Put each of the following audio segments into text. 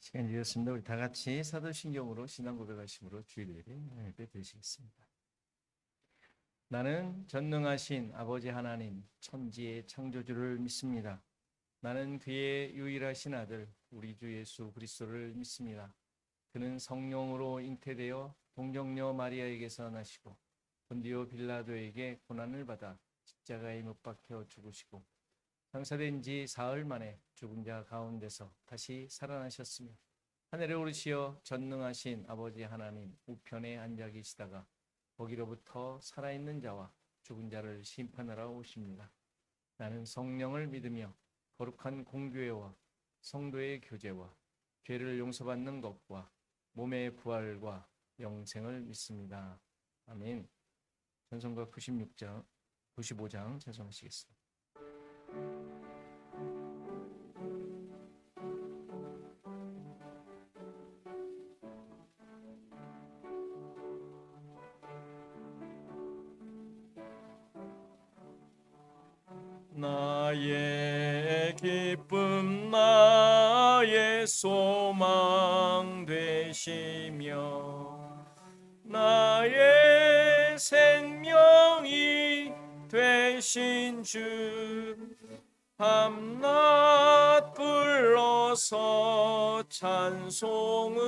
시간이 되었습니다. 우리 다 같이 사도신경으로 신앙 고백하심으로 주일 예배 드리시겠습니다. 나는 전능하신 아버지 하나님 천지의 창조주를 믿습니다. 나는 그의 유일하신 아들 우리 주 예수 그리스도를 믿습니다. 그는 성령으로 잉태되어 동정녀 마리아에게서 나시고 본디오 빌라도에게 고난을 받아 십자가에 못 박혀 죽으시고 장사된 지 사흘 만에 죽은 자 가운데서 다시 살아나셨으며 하늘에 오르시어 전능하신 아버지 하나님 우편에 앉아 계시다가 거기로부터 살아있는 자와 죽은 자를 심판하러 오십니다. 나는 성령을 믿으며 거룩한 공교회와 성도의 교제와 죄를 용서받는 것과 몸의 부활과 영생을 믿습니다. 아멘. 전성가 95장 찬송하시겠습니다. 나의 기쁨 나의 소망 되시며 나의 생명이 되신 주 밤낮 불러서 찬송을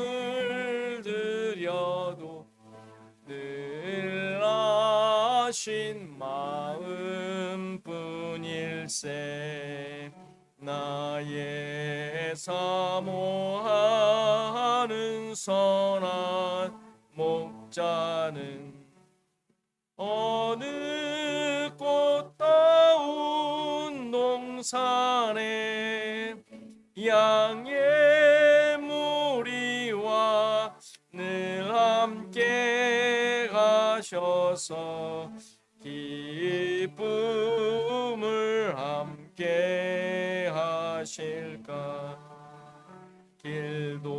드려도 늘 아신 마음뿐일세. 나의 사모하는 선한 목자는 어느 꽃다운 농산에 양의 무리와 늘 함께 가셔서 기쁨을 함께 하실까. 길도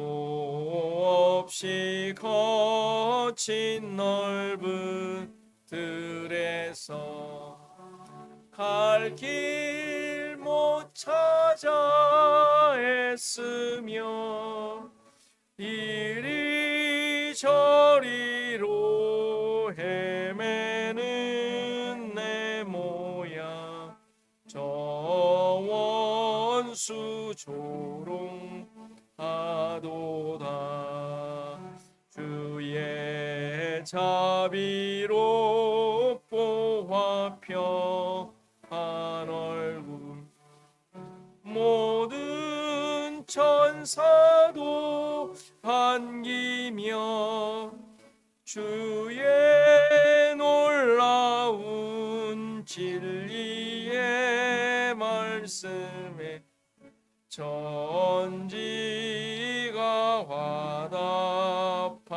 없이 거친 넓은 들에서 갈 길 못 찾아 애쓰며 이리저리로 헤매는 내 모양 저 원수 조롱하도다. 주의 자비롭고 화평한 얼굴 모든 천사도 반기며 주의 놀라운 진리의 말씀에 천지가 화답하도다.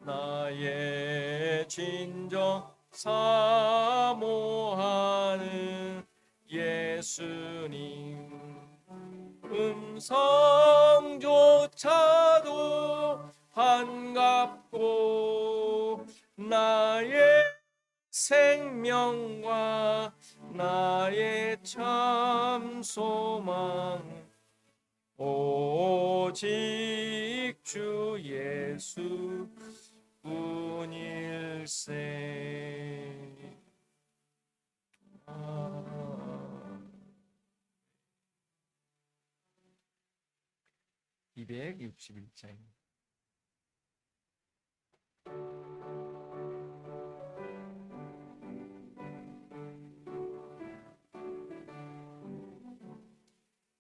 나의 진정 사모하는 예수님 음성조차도 반갑고 나의 생명과 나의 참 소망 오직 주 예수 뿐일세. 261장입니다.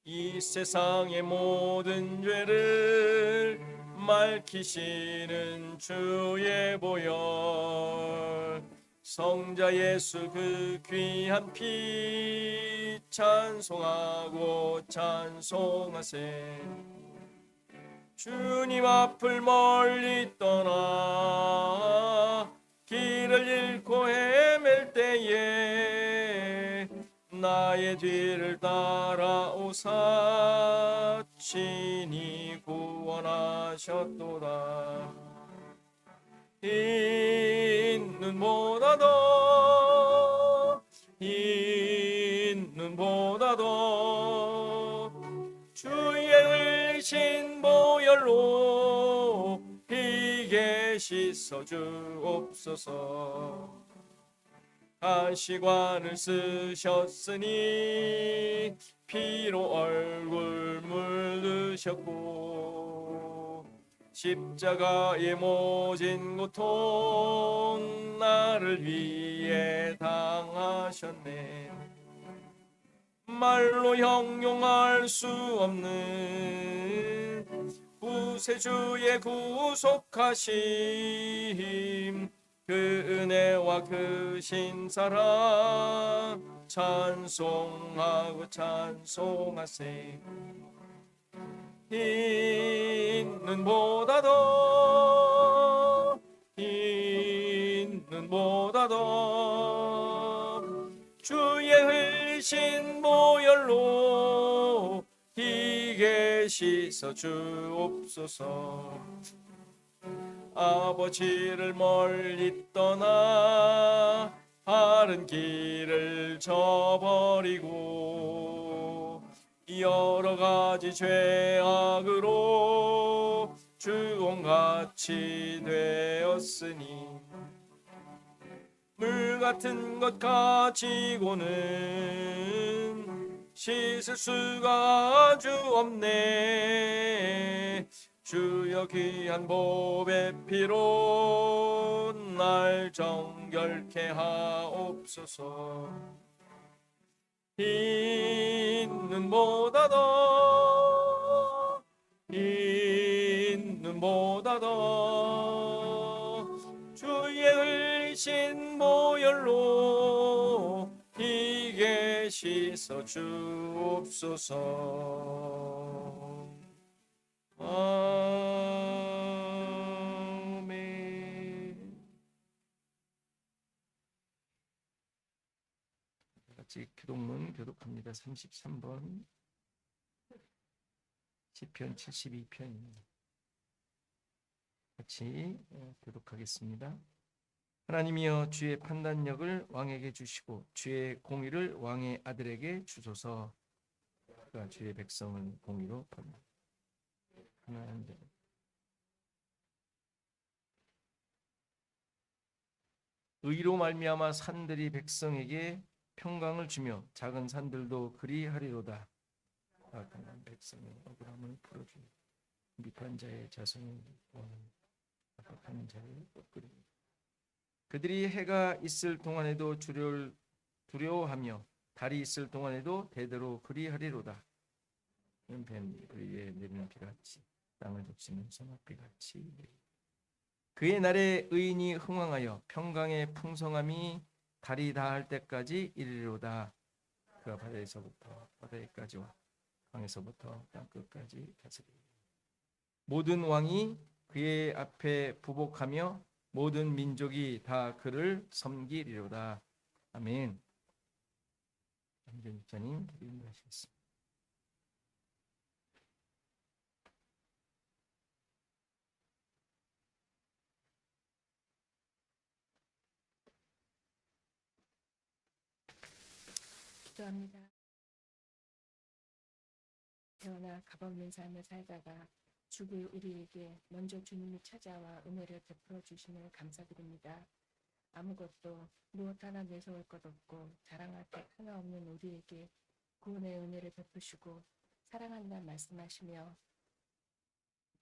이 세상의 모든 죄를 맑히시는 주의 보혈 성자 예수 그 귀한 피 찬송하고 찬송하세. 주님 앞을 멀리 떠나 길을 잃고 헤맬 때에 나의 뒤를 따라오사 친히 구원하셨도다. 흰 눈보다도 주의 흘리신 보혈로 비게 씻어 주옵소서. 가시관을 쓰셨으니 피로 얼굴 물드셨고 십자가의 모진 고통 나를 위해 당하셨네. 말로 형용할 수 없는 구세주의 구속하심, 그 은혜와 그 신사랑 찬송하고 찬송하세. 있는 보다 더, 있는 보다 더 주의 흘리신 보혈로 희게 씻어 주옵소서. 아버지를 멀리 떠나 바른 길을 저버리고 여러 가지 죄악으로 주홍같이 되었으니 물 같은 것 가지고는 씻을 수가 아주 없네. 주여 귀한 보배 피로 날 정결케 하옵소서. 있는 보다 더, 있는 보다 더 주의 흘리신 보혈로 희게 씻어 주옵소서. 아멘. 같이 교독문 교독합니다. 33번 시편 72편입니다. 같이 교독하겠습니다. 하나님이여 주의 판단력을 왕에게 주시고 주의 공의를 왕의 아들에게 주소서. 그가 주의 백성을 공의로 판단. 하나님 의로 말미암아 산들이 백성에게 평강을 주며 작은 산들도 그리하리로다. 악한 백성의 억울함을 풀어주며 미판 자의 자성을 구하는 악한 자를 꺾으리니 그들이 해가 있을 동안에도 두려워하며 달이 있을 동안에도 대대로 그리하리로다. 뱀 위에 내리는 비같이 땅을 덮치는 소낙비같이 그의 날에 의인이 흥왕하여 평강의 풍성함이 달이 다할 때까지 이르리로다. 그가 바다에서부터 바다에까지와 강에서부터 땅끝까지 다스리리라. 모든 왕이 그의 앞에 부복하며 모든 민족이 다 그를 섬기리로다. 아멘. 남준 목사님 기도하시겠습니다. 기도합니다. 태어나 값없는 삶을 살다가 죽을 우리에게 먼저 주님이 찾아와 은혜를 베풀어 주심을 감사드립니다. 아무것도 무엇 하나 내세울 것 없고 자랑할 것 하나 없는 우리에게 구원의 은혜를 베푸시고 사랑한다 말씀하시며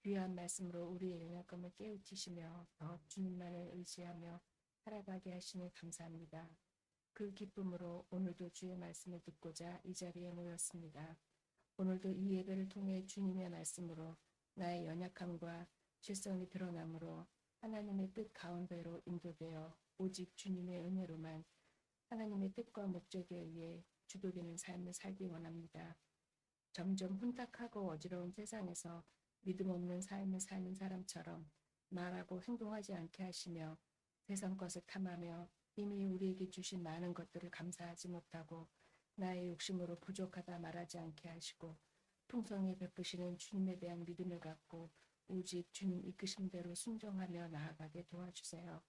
귀한 말씀으로 우리의 연약함을 깨우치시며 더 주님만을 의지하며 살아가게 하시니 감사합니다. 그 기쁨으로 오늘도 주의 말씀을 듣고자 이 자리에 모였습니다. 오늘도 이 예배를 통해 주님의 말씀으로 나의 연약함과 죄성이 드러나므로 하나님의 뜻 가운데로 인도되어 오직 주님의 은혜로만 하나님의 뜻과 목적에 의해 주도되는 삶을 살기 원합니다. 점점 혼탁하고 어지러운 세상에서 믿음 없는 삶을 사는 사람처럼 말하고 행동하지 않게 하시며 세상 것을 탐하며 이미 우리에게 주신 많은 것들을 감사하지 못하고 나의 욕심으로 부족하다 말하지 않게 하시고 풍성히 베푸시는 주님에 대한 믿음을 갖고 오직 주님 이끄심대로 순종하며 나아가게 도와주세요.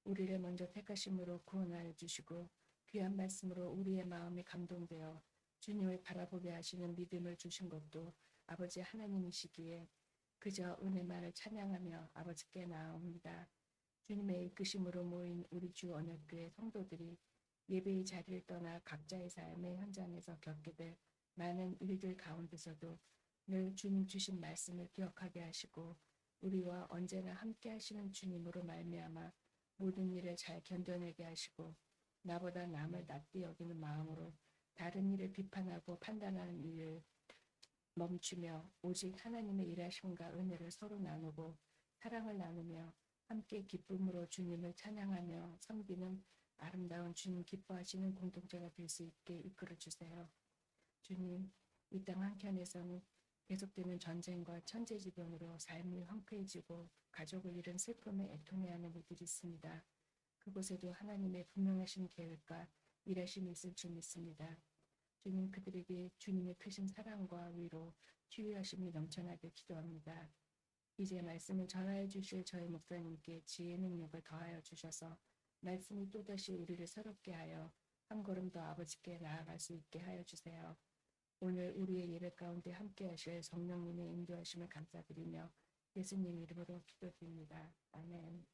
우리를 먼저 택하심으로 구원하여 주시고 귀한 말씀으로 우리의 마음이 감동되어 주님을 바라보게 하시는 믿음을 주신 것도 아버지 하나님이시기에 그저 은혜만을 찬양하며 아버지께 나아옵니다. 주님의 이끄심으로 모인 우리 주 언약교회 성도들이 예배의 자리를 떠나 각자의 삶의 현장에서 겪게 될 많은 일들 가운데서도 늘 주님 주신 말씀을 기억하게 하시고 우리와 언제나 함께 하시는 주님으로 말미암아 모든 일을 잘 견뎌내게 하시고 나보다 남을 낫게 여기는 마음으로 다른 일을 비판하고 판단하는 일을 멈추며 오직 하나님의 일하심과 은혜를 서로 나누고 사랑을 나누며 함께 기쁨으로 주님을 찬양하며 섬기는 아름다운 주님 기뻐하시는 공동체가 될 수 있게 이끌어 주세요. 주님, 이 땅 한켠에서는 계속되는 전쟁과 천재지변으로 삶이 황폐해지고 가족을 잃은 슬픔에 애통해하는 이들이 있습니다. 그곳에도 하나님의 분명하신 계획과 일하심이 있을 줄 믿습니다. 주님, 그들에게 주님의 크신 사랑과 위로, 치유하심이 넘쳐나게 기도합니다. 이제 말씀을 전하여 주실 저희 목사님께 지혜 능력을 더하여 주셔서 말씀이 또다시 우리를 새롭게 하여 한 걸음 더 아버지께 나아갈 수 있게 하여 주세요. 오늘 우리의 예배 가운데 함께 하실 성령님의 인도하심을 감사드리며 예수님 이름으로 기도드립니다. 아멘.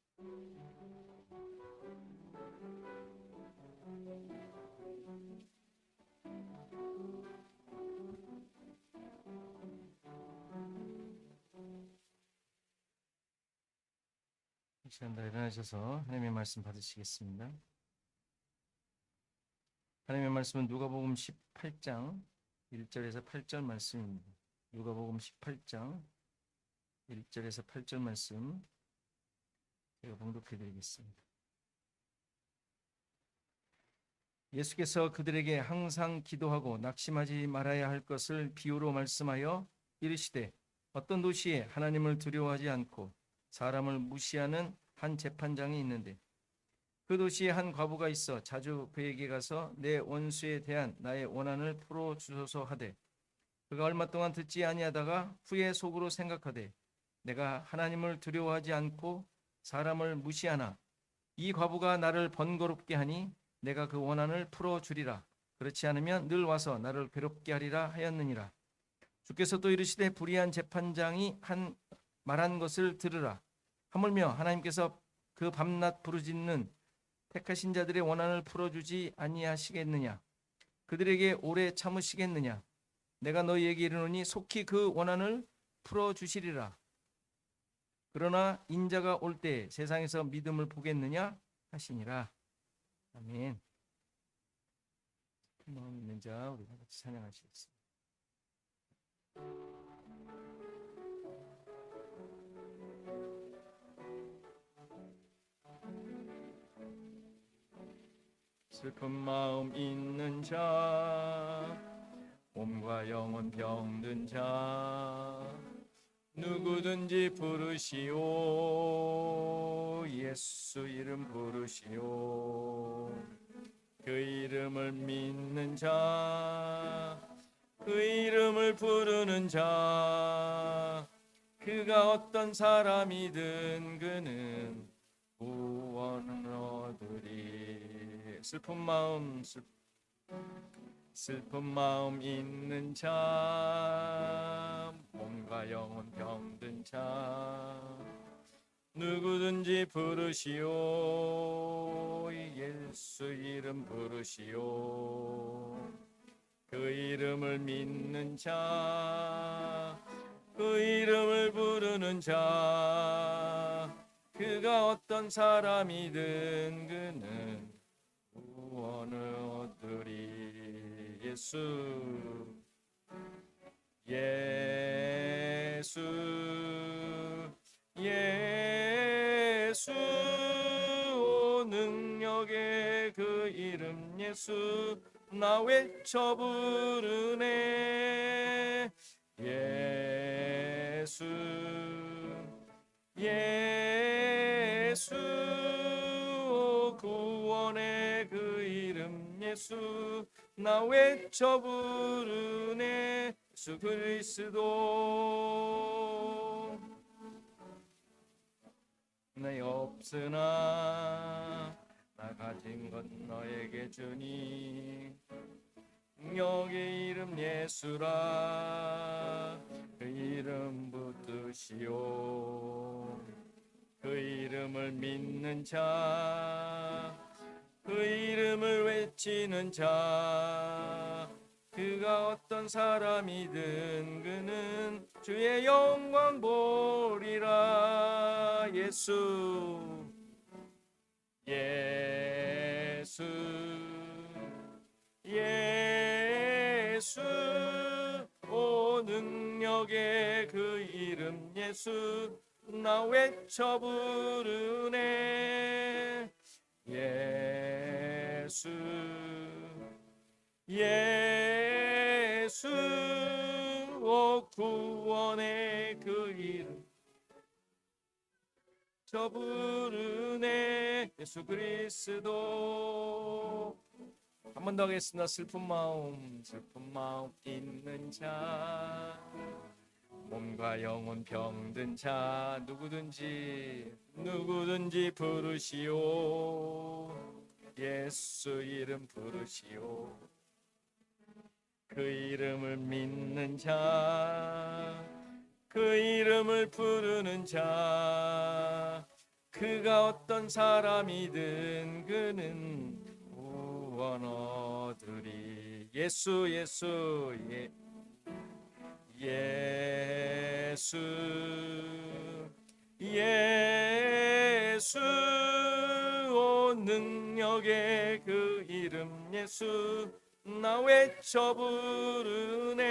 이 시간 다 일어나셔서 하나님의 말씀 받으시겠습니다. 하나님의 말씀은 누가복음 18장 1절에서 8절 말씀입니다. 누가복음 18장 1절에서 8절 말씀 제가 봉독해 드리겠습니다. 예수께서 그들에게 항상 기도하고 낙심하지 말아야 할 것을 비유로 말씀하여 이르시되 어떤 도시에 하나님을 두려워하지 않고 사람을 무시하는 한 재판장이 있는데 그 도시에 한 과부가 있어 자주 그에게 가서 내 원수에 대한 나의 원한을 풀어 주소서 하되 그가 얼마 동안 듣지 아니하다가 후에 속으로 생각하되 내가 하나님을 두려워하지 않고 사람을 무시하나 이 과부가 나를 번거롭게 하니 내가 그 원한을 풀어 주리라. 그렇지 않으면 늘 와서 나를 괴롭게 하리라 하였느니라. 주께서 또 이르시되 불의한 재판장이 말한 것을 들으라. 하물며 하나님께서 그 밤낮 부르짖는 택하신 자들의 원한을 풀어주지 아니하시겠느냐? 그들에게 오래 참으시겠느냐? 내가 너희에게 이르노니 속히 그 원한을 풀어주시리라. 그러나 인자가 올 때 세상에서 믿음을 보겠느냐 하시니라. 아멘. 마음 있는 자 우리 같이 찬양하시겠습니다. 슬픈 마음 있는 자 몸과 영혼 병든 자 누구든지 부르시오 예수 이름 부르시오 그 이름을 믿는 자 그 이름을 부르는 자 그가 어떤 사람이든 그는 구원을 얻으리 슬픈 마음 있는 자 몸과 영혼 병든 자 누구든지 부르시오 예수 이름 부르시오 그 이름을 믿는 자 그 이름을 부르는 자 그가 어떤 사람이든 그는 구원을 얻으리 예수 능력의 그 이름 예수 나 외쳐 부르네 예수 구원의 그 이름 예수 나 외쳐 부르네 예수 그리스도 내 없으나 나 가진 것 너에게 주니 능력의 이름 예수라. 그 이름 붙드시오. 그 이름을 믿는 자, 그 이름을 외치는 자, 그가 어떤 사람이든 그는 주의 영광 보리라. 예수, 예수, 예수. 오 능력의 그 이름 예수, 나 외쳐 부르네. 예수, 예수. 오 구원의 그 이름 저 부르네. 예수 그리스도. 한 번 더 하겠습니다. 슬픈 마음 있는 자, 몸과 영혼 병든 자, 누구든지 부르시오. 예수 이름 부르시오. 그 이름을 믿는 자, 그 이름을 부르는 자, 그가 어떤 사람이든 그는 구원 얻으리. 예수, 예수, 예수, 예수. 오 능력의 그 이름 예수, 나 외쳐 부르네.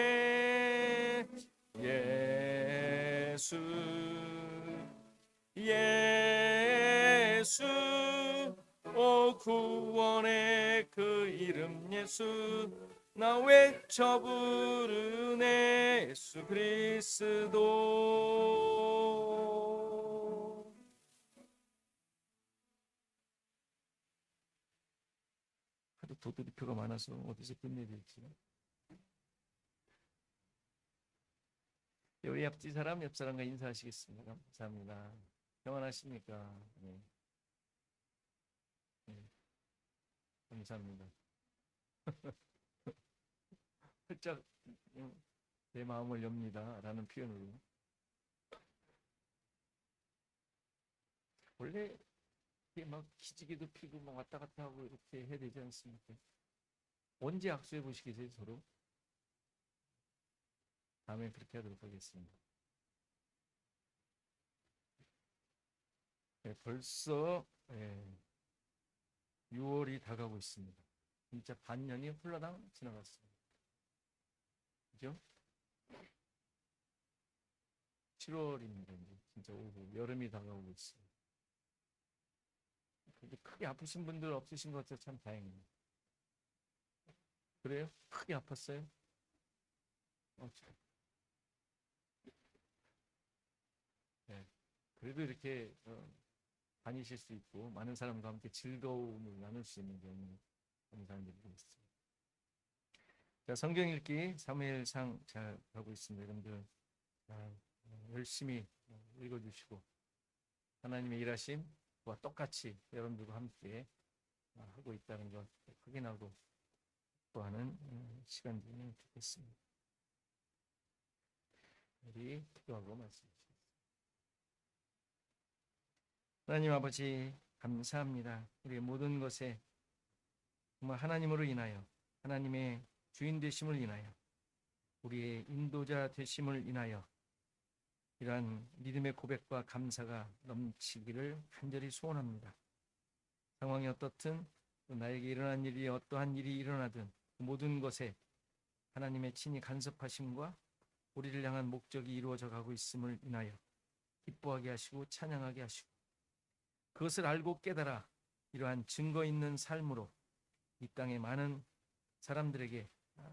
예수, 예수. 오 구원의 그 이름 예수, 나 외쳐 부르네. 예수 그리스도. 하도 도돌이표가 많아서 어디서 끝내야 될지. 우리 앞뒤 사람 옆 사람과 인사하시겠습니다. 감사합니다. 평안하십니까? 네. 네. 감사합니다. 활짝 내 마음을 엽니다 라는 표현으로. 원래 이게 막 기지개도 피고 막 왔다 갔다 하고 이렇게 해야 되지 않습니까? 언제 악수해 보시겠어요 서로? 다음에 그렇게 하도록 하겠습니다. 네, 벌써 6월이 다가오고 있습니다. 진짜 반년이 훌라당 지나갔습니다. 그죠? 7월입니다. 이제 진짜 오고 여름이 다가오고 있어요. 근데 크게 아프신 분들 없으신 것 같아서 참 다행입니다. 그래요? 크게 아팠어요? 참. 네. 그래도 이렇게 다니실 수 있고 많은 사람과 함께 즐거움을 나눌 수 있는 경우 감사드리겠습니다. 자, 성경 읽기 사무엘상 잘 가고 있습니다. 여러분들 열심히 읽어주시고 하나님의 일하심과 똑같이 여러분들과 함께 하고 있다는 것 확인하고 또 하는 시간 되면 좋겠습니다. 우리 기도하고 말씀하시겠습니다. 하나님 아버지 감사합니다. 우리의 모든 것에 정말 하나님으로 인하여 하나님의 주인 되심을 인하여 우리의 인도자 되심을 인하여 이러한 믿음의 고백과 감사가 넘치기를 간절히 소원합니다. 상황이 어떻든 나에게 일어난 일이 어떠한 일이 일어나든 그 모든 것에 하나님의 친히 간섭하심과 우리를 향한 목적이 이루어져 가고 있음을 인하여 기뻐하게 하시고 찬양하게 하시고 그것을 알고 깨달아 이러한 증거 있는 삶으로 이 땅의 많은 사람들에게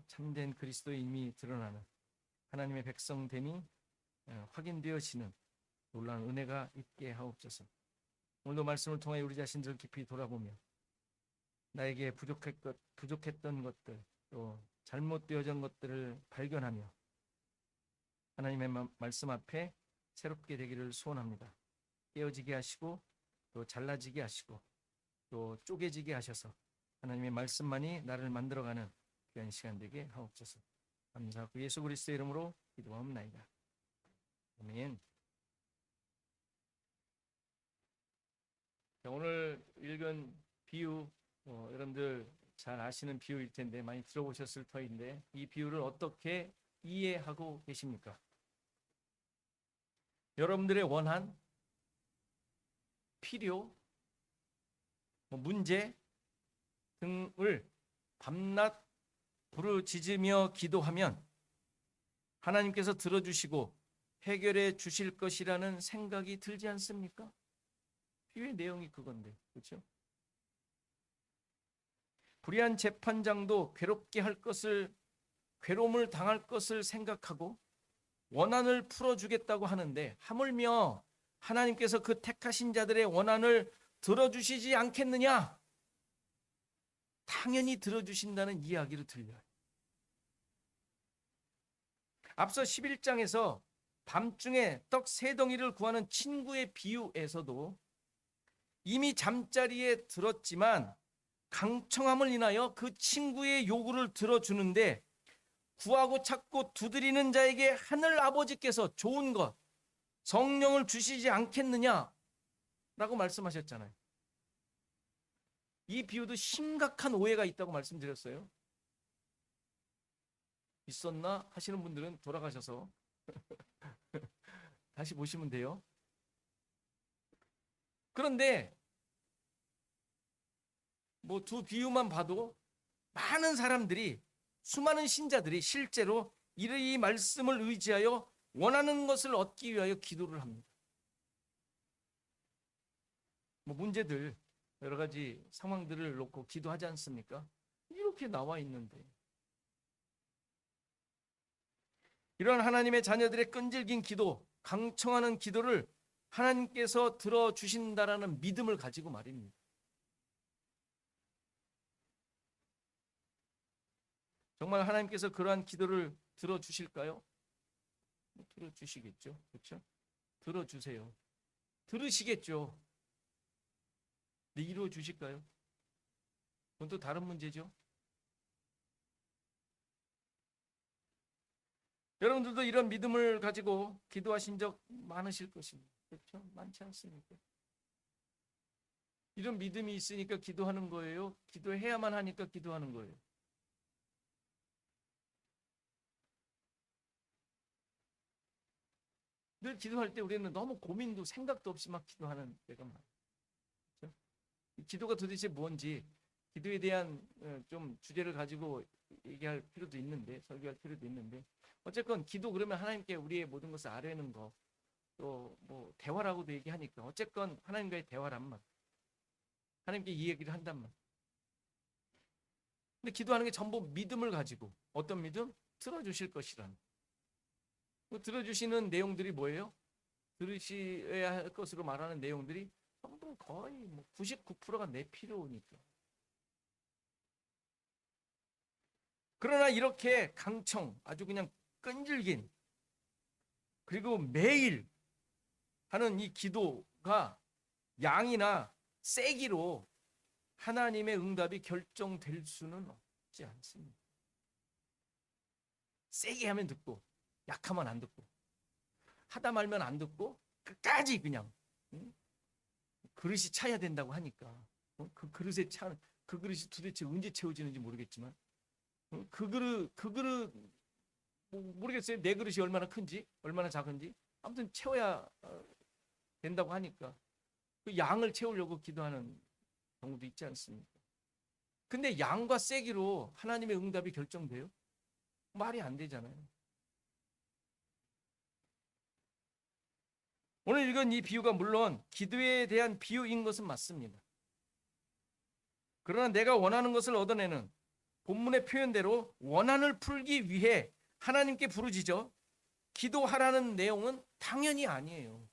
참된 그리스도인이 드러나는 하나님의 백성됨이 확인되어지는 놀라운 은혜가 있게 하옵소서. 오늘도 말씀을 통하여 우리 자신들을 깊이 돌아보며 나에게 부족했던 것들 또 잘못되어진 것들을 발견하며 하나님의 말씀 앞에 새롭게 되기를 소원합니다. 깨어지게 하시고 또 잘라지게 하시고 또 쪼개지게 하셔서 하나님의 말씀만이 나를 만들어가는 귀한 시간 되게 하옵소서. 감사하고 예수 그리스도의 이름으로 기도하옵나이다. 아멘. 자, 오늘 읽은 비유, 여러분들 잘 아시는 비유일 텐데 많이 들어보셨을 터인데 이 비유를 어떻게 이해하고 계십니까? 여러분들의 원한, 필요, 문제 등을 밤낮 부르짖으며 기도하면 하나님께서 들어주시고 해결해 주실 것이라는 생각이 들지 않습니까? 비유의 내용이 그건데, 그렇죠? 불의한 재판장도 괴롭게 할 것을, 괴로움을 당할 것을 생각하고 원한을 풀어주겠다고 하는데 하물며 하나님께서 그 택하신 자들의 원한을 들어주시지 않겠느냐? 당연히 들어주신다는 이야기로 들려요. 앞서 11장에서 밤중에 떡 3덩이를 구하는 친구의 비유에서도 이미 잠자리에 들었지만 강청함을 인하여 그 친구의 요구를 들어주는데 구하고 찾고 두드리는 자에게 하늘 아버지께서 좋은 것, 성령을 주시지 않겠느냐라고 말씀하셨잖아요. 이 비유도 심각한 오해가 있다고 말씀드렸어요. 있었나 하시는 분들은 돌아가셔서 다시 보시면 돼요. 그런데 뭐 두 비유만 봐도 많은 사람들이, 수많은 신자들이 실제로 이 말씀을 의지하여 원하는 것을 얻기 위하여 기도를 합니다. 뭐 문제들, 여러 가지 상황들을 놓고 기도하지 않습니까? 이렇게 나와 있는데. 이런 하나님의 자녀들의 끈질긴 기도, 강청하는 기도를 하나님께서 들어주신다라는 믿음을 가지고 말입니다. 정말 하나님께서 그러한 기도를 들어주실까요? 들어주시겠죠. 그렇죠? 들어주세요. 들으시겠죠. 근데 이루어 주실까요? 그건 또 다른 문제죠. 여러분들도 이런 믿음을 가지고 기도하신 적 많으실 것입니다. 그렇죠? 많지 않습니까? 이런 믿음이 있으니까 기도하는 거예요? 기도해야만 하니까 기도하는 거예요? 늘 기도할 때 우리는 너무 고민도 생각도 없이 막 기도하는 때가 많아요. 그렇죠? 기도가 도대체 뭔지, 기도에 대한 좀 주제를 가지고 얘기할 필요도 있는데, 설교할 필요도 있는데, 어쨌건 기도 그러면 하나님께 우리의 모든 것을 아뢰는 거, 또 뭐 대화라고도 얘기하니까 어쨌건 하나님과의 대화란 말, 하나님께 이 얘기를 한단 말. 근데 기도하는 게 전부 믿음을 가지고, 어떤 믿음? 들어주실 것이라는. 들어주시는 내용들이 뭐예요? 들으셔야 할 것으로 말하는 내용들이 전부 거의 99%가 내 필요니까. 그러나 이렇게 강청, 아주 그냥 끈질긴, 그리고 매일 하는 이 기도가 양이나 세기로 하나님의 응답이 결정될 수는 없지 않습니다. 세게 하면 듣고 약하면 안 듣고, 하다 말면 안 듣고 끝까지 그냥 그릇이 차야 된다고 하니까 그 그릇에 차는, 그 그릇이 도대체 언제 채워지는지 모르겠지만 그 그릇 모르겠어요. 내 그릇이 얼마나 큰지 얼마나 작은지 아무튼 채워야 된다고 하니까 그 양을 채우려고 기도하는 경우도 있지 않습니까? 근데 양과 세기로 하나님의 응답이 결정돼요? 말이 안 되잖아요. 오늘 읽은 이 비유가 물론 기도에 대한 비유인 것은 맞습니다. 그러나 내가 원하는 것을 얻어내는 본문의 표현대로 원한을 풀기 위해 하나님께 부르짖어 기도하라는 내용은 당연히 아니에요.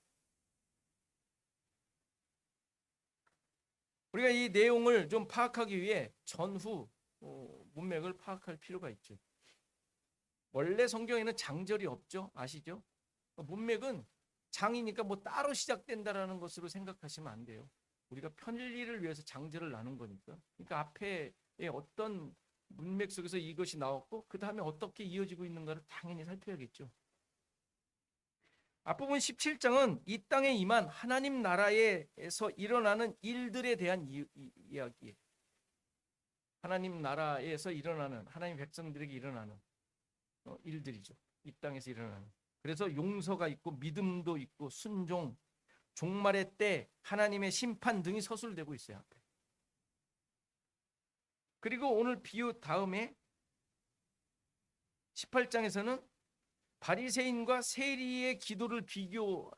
우리가 이 내용을 좀 파악하기 위해 전후 문맥을 파악할 필요가 있죠. 원래 성경에는 장절이 없죠. 아시죠? 문맥은 장이니까 뭐 따로 시작된다라는 것으로 생각하시면 안 돼요. 우리가 편리를 위해서 장절을 나눈 거니까. 그러니까 앞에 어떤 문맥 속에서 이것이 나왔고 그 다음에 어떻게 이어지고 있는가를 당연히 살펴야겠죠. 앞부분 17장은 이 땅에 임한 하나님 나라에서 일어나는 일들에 대한 이야기예요. 하나님 나라에서 일어나는, 하나님 백성들에게 일어나는 일들이죠. 이 땅에서 일어나는. 그래서 용서가 있고 믿음도 있고 순종, 종말의 때 하나님의 심판 등이 서술되고 있어요. 앞에. 그리고 오늘 비유 다음에 18장에서는 바리새인과 세리의 기도를 비교하면서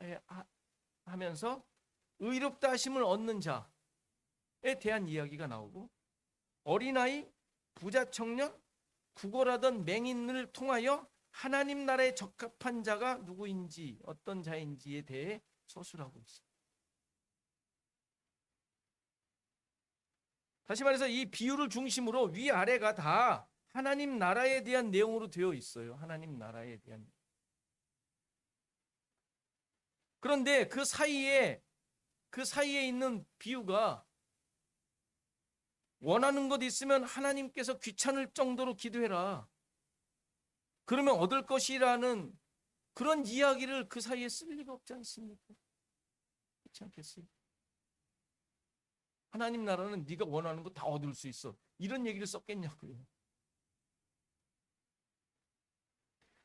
의롭다 하심을 얻는 자에 대한 이야기가 나오고, 어린아이, 부자 청년, 구걸하던 맹인을 통하여 하나님 나라에 적합한 자가 누구인지, 어떤 자인지에 대해 서술하고 있어요. 다시 말해서 이 비유를 중심으로 위아래가 다 하나님 나라에 대한 내용으로 되어 있어요. 하나님 나라에 대한. 그런데 그 사이에 있는 비유가 원하는 것 있으면 하나님께서 귀찮을 정도로 기도해라, 그러면 얻을 것이라는 그런 이야기를 그 사이에 쓸 리가 없지 않습니까? 그렇지 않겠어요? 하나님 나라는 네가 원하는 거 다 얻을 수 있어, 이런 얘기를 썼겠냐고요.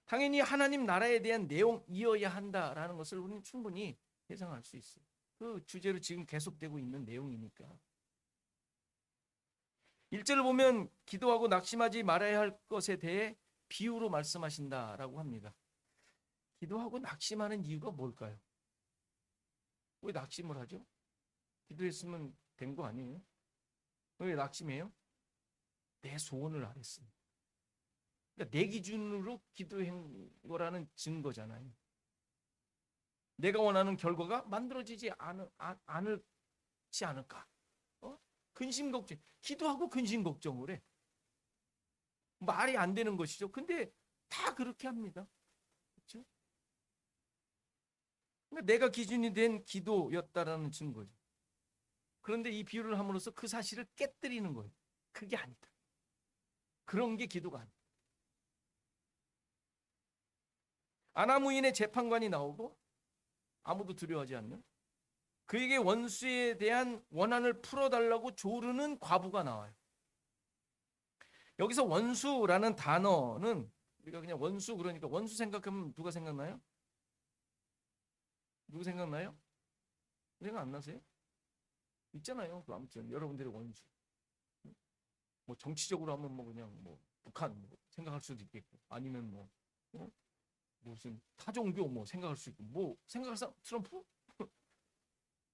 당연히 하나님 나라에 대한 내용이어야 한다라는 것을 우리는 충분히 예상할 수 있어요. 그 주제로 지금 계속되고 있는 내용이니까. 1절을 보면 기도하고 낙심하지 말아야 할 것에 대해 비유로 말씀하신다라고 합니다. 기도하고 낙심하는 이유가 뭘까요? 왜 낙심을 하죠? 기도했으면 된 거 아니에요? 왜 낙심해요? 내 소원을 안 했습니다. 그러니까 내 기준으로 기도한 거라는 증거잖아요. 내가 원하는 결과가 만들어지지 않을지 않을까? 근심 걱정. 기도하고 근심 걱정을 해. 말이 안 되는 것이죠. 근데 다 그렇게 합니다. 그렇죠? 그러니까 내가 기준이 된 기도였다라는 증거죠. 그런데 이 비유를 함으로써 그 사실을 깨뜨리는 거예요. 그게 아니다. 그런 게 기도가 아니다. 아나무인의 재판관이 나오고 아무도 두려워하지 않는, 그에게 원수에 대한 원한을 풀어달라고 조르는 과부가 나와요. 여기서 원수라는 단어는 우리가 그냥 원수 그러니까 원수 생각하면 누가 생각나요? 누구 생각나요? 생각 안 나세요? 있잖아요. 아무튼 여러분들의 원수. 뭐 정치적으로 하면 뭐 그냥 뭐 북한 뭐 생각할 수도 있겠고, 아니면 뭐 무슨 타종교 뭐 생각할 수 있고, 뭐 생각할 사람 트럼프?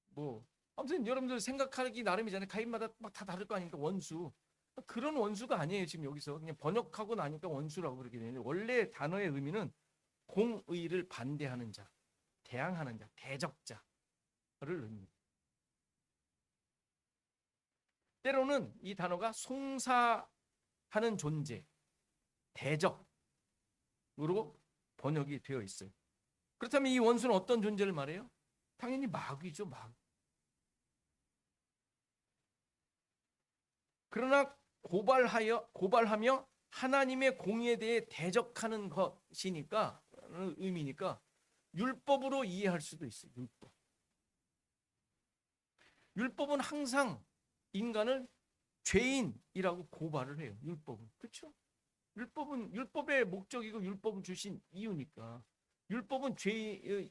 뭐 아무튼 여러분들 생각하기 나름이잖아요. 가인마다 막 다 다를 거 아닙니까? 원수. 그런 원수가 아니에요. 지금 여기서 그냥 번역하고 나니까 원수라고 그렇게 되는데, 원래 단어의 의미는 공의를 반대하는 자, 대항하는 자, 대적자를 의미합니다. 때로는 이 단어가 송사하는 존재, 대적으로 번역이 되어 있어요. 그렇다면 이 원수는 어떤 존재를 말해요? 당연히 마귀죠, 마귀. 그러나 고발하며 하나님의 공의에 대해 대적하는 것이니까, 의미니까 율법으로 이해할 수도 있어요. 율법은 항상 인간을 죄인이라고 고발을 해요. 율법은. 그렇죠? 율법은 율법의 목적이고 율법을 주신 이유니까 율법은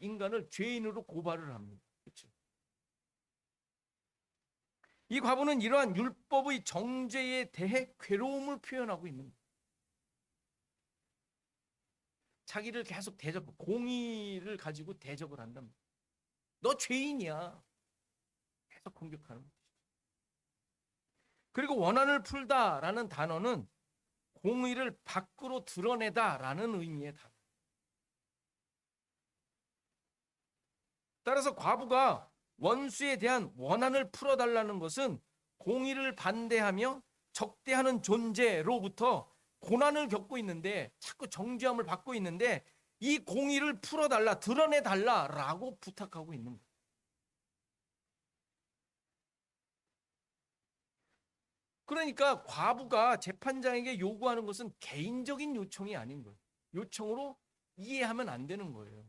인간을 죄인으로 고발을 합니다. 그렇죠? 이 과부는 이러한 율법의 정죄에 대해 괴로움을 표현하고 있는 거예요. 자기를 계속 공의를 가지고 대적을 한단 말이에요. 너 죄인이야. 계속 공격하는 거죠. 그리고 원한을 풀다라는 단어는 공의를 밖으로 드러내다라는 의미의 단어. 따라서 과부가 원수에 대한 원한을 풀어달라는 것은 공의를 반대하며 적대하는 존재로부터 고난을 겪고 있는데, 자꾸 정죄함을 받고 있는데, 이 공의를 풀어달라, 드러내달라라고 부탁하고 있는 거예요. 그러니까 과부가 재판장에게 요구하는 것은 개인적인 요청이 아닌 거예요. 요청으로 이해하면 안 되는 거예요.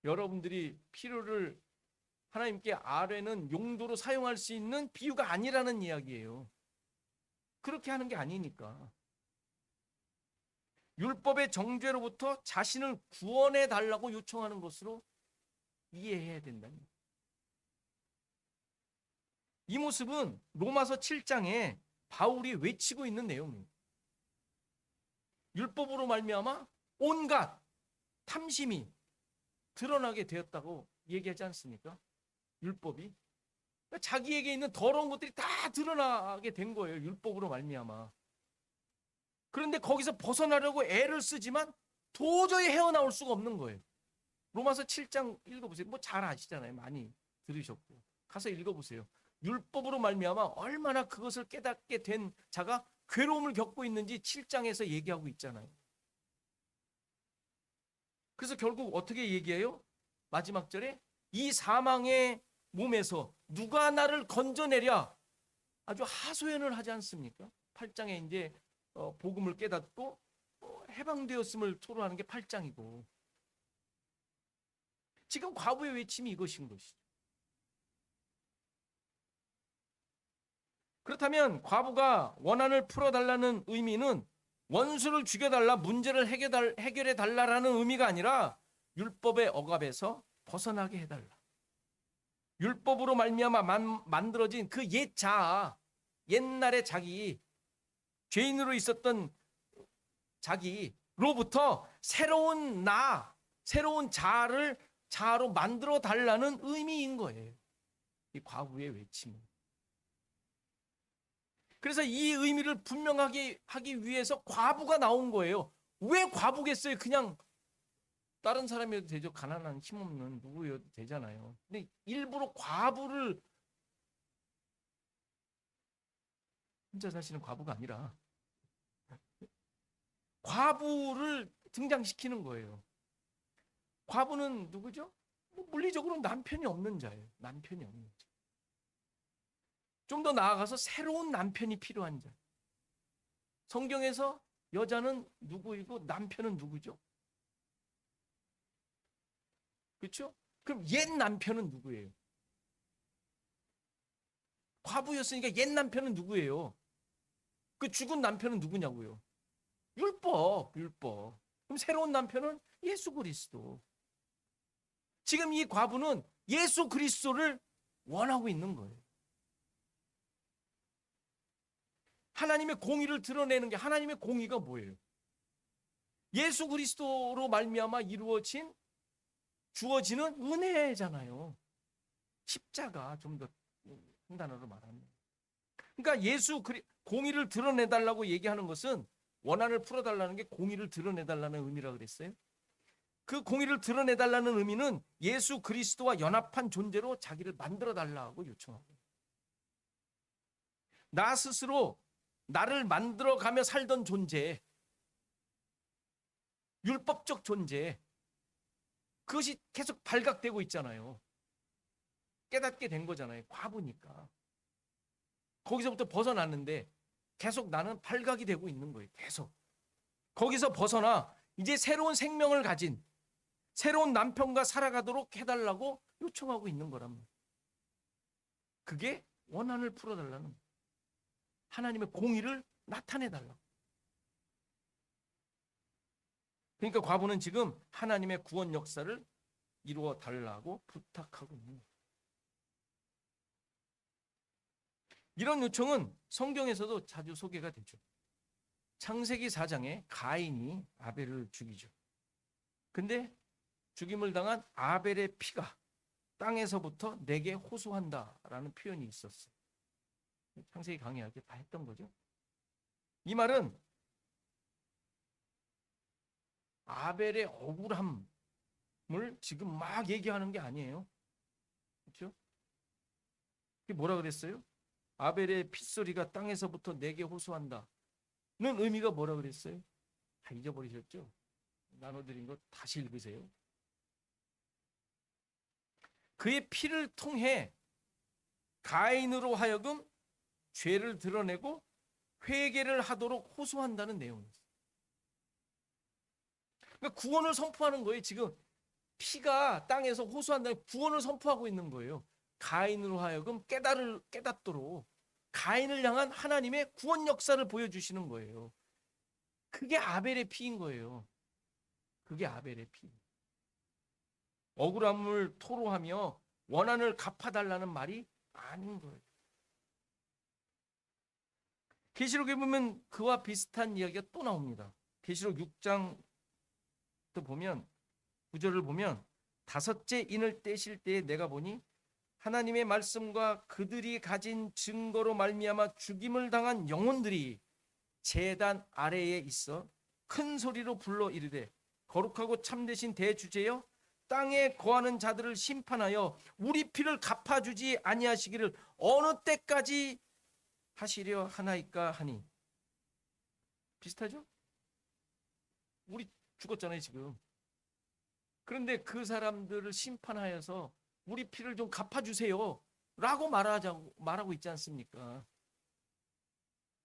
여러분들이 필요를 하나님께 아뢰는 용도로 사용할 수 있는 비유가 아니라는 이야기예요. 그렇게 하는 게 아니니까. 율법의 정죄로부터 자신을 구원해 달라고 요청하는 것으로 이해해야 된다는 거예요. 이 모습은 로마서 7장에 바울이 외치고 있는 내용이에요. 율법으로 말미암아 온갖 탐심이 드러나게 되었다고 얘기하지 않습니까? 율법이. 그러니까 자기에게 있는 더러운 것들이 다 드러나게 된 거예요. 율법으로 말미암아. 그런데 거기서 벗어나려고 애를 쓰지만 도저히 헤어나올 수가 없는 거예요. 로마서 7장 읽어보세요. 뭐 잘 아시잖아요. 많이 들으셨고. 가서 읽어보세요. 율법으로 말미암아 얼마나 그것을 깨닫게 된 자가 괴로움을 겪고 있는지 7장에서 얘기하고 있잖아요. 그래서 결국 어떻게 얘기해요? 마지막 절에 이 사망의 몸에서 누가 나를 건져내랴, 아주 하소연을 하지 않습니까? 8장에 이제 복음을 깨닫고 해방되었음을 토로하는 게 8장이고, 지금 과부의 외침이 이것인 것이죠. 그렇다면 과부가 원한을 풀어달라는 의미는 원수를 죽여달라, 문제를 해결해 달라라는 의미가 아니라 율법의 억압에서 벗어나게 해달라. 율법으로 말미암아 만들어진 그 옛 자아, 옛날의 자기, 죄인으로 있었던 자기로부터 새로운 나, 새로운 자아로 만들어 달라는 의미인 거예요. 이 과부의 외침은. 그래서 이 의미를 분명하게 하기 위해서 과부가 나온 거예요. 왜 과부겠어요? 그냥 다른 사람이어도 되죠. 가난한 힘없는 누구여도 되잖아요. 근데 일부러 과부를, 혼자 사시는 과부가 아니라 과부를 등장시키는 거예요. 과부는 누구죠? 물리적으로 남편이 없는 자예요. 남편이 없는 자. 좀 더 나아가서 새로운 남편이 필요한 자. 성경에서 여자는 누구이고 남편은 누구죠? 그렇죠? 그럼 옛 남편은 누구예요? 과부였으니까 옛 남편은 누구예요? 그 죽은 남편은 누구냐고요? 율법. 그럼 새로운 남편은 예수 그리스도. 지금 이 과부는 예수 그리스도를 원하고 있는 거예요. 하나님의 공의를 드러내는 게, 하나님의 공의가 뭐예요? 예수 그리스도로 말미암아 이루어진, 주어지는 은혜잖아요. 십자가, 좀 더 한 단어로 말하면. 그러니까 공의를 드러내달라고 얘기하는 것은, 원한을 풀어달라는 게 공의를 드러내달라는 의미라 그랬어요. 그 공의를 드러내달라는 의미는 예수 그리스도와 연합한 존재로 자기를 만들어달라고 요청하고, 나 스스로 나를 만들어가며 살던 존재, 율법적 존재, 그것이 계속 발각되고 있잖아요. 깨닫게 된 거잖아요. 과부니까. 거기서부터 벗어났는데 계속 나는 발각이 되고 있는 거예요. 계속. 거기서 벗어나 이제 새로운 생명을 가진 새로운 남편과 살아가도록 해달라고 요청하고 있는 거란 말이에요. 그게 원한을 풀어달라는, 하나님의 공의를 나타내달라고. 그러니까 과부는 지금 하나님의 구원 역사를 이루어 달라고 부탁하고 있는 거예요. 이런 요청은 성경에서도 자주 소개가 되죠. 창세기 4장에 가인이 아벨을 죽이죠. 근데 죽임을 당한 아벨의 피가 땅에서부터 내게 호소한다라는 표현이 있었어요. 창세기 강의할 때 다 했던 거죠. 이 말은 아벨의 억울함을 지금 막 얘기하는 게 아니에요. 그렇죠? 그게 뭐라 그랬어요? 아벨의 핏소리가 땅에서부터 내게 호소한다는 의미가 뭐라 그랬어요? 다 잊어버리셨죠? 나눠드린 거 다시 읽으세요. 그의 피를 통해 가인으로 하여금 죄를 드러내고 회개를 하도록 호소한다는 내용이에요. 그러니까 구원을 선포하는 거예요. 지금 피가 땅에서 호소한다는 구원을 선포하고 있는 거예요. 가인으로 하여금 깨닫도록 가인을 향한 하나님의 구원 역사를 보여주시는 거예요. 그게 아벨의 피인 거예요. 그게 아벨의 피. 억울함을 토로하며 원한을 갚아달라는 말이 아닌 거예요. 계시록에 보면 그와 비슷한 이야기가 또 나옵니다. 계시록 6장 또 보면 9절을 보면 다섯째 인을 떼실 때에 내가 보니 하나님의 말씀과 그들이 가진 증거로 말미암아 죽임을 당한 영혼들이 제단 아래에 있어 큰 소리로 불러 이르되 거룩하고 참되신 대주제여 땅에 거하는 자들을 심판하여 우리 피를 갚아주지 아니하시기를 어느 때까지 하시려 하나이까 하니. 비슷하죠? 우리 죽었잖아요 지금. 그런데 그 사람들을 심판하여서 우리 피를 좀 갚아주세요 라고 말하고 있지 않습니까?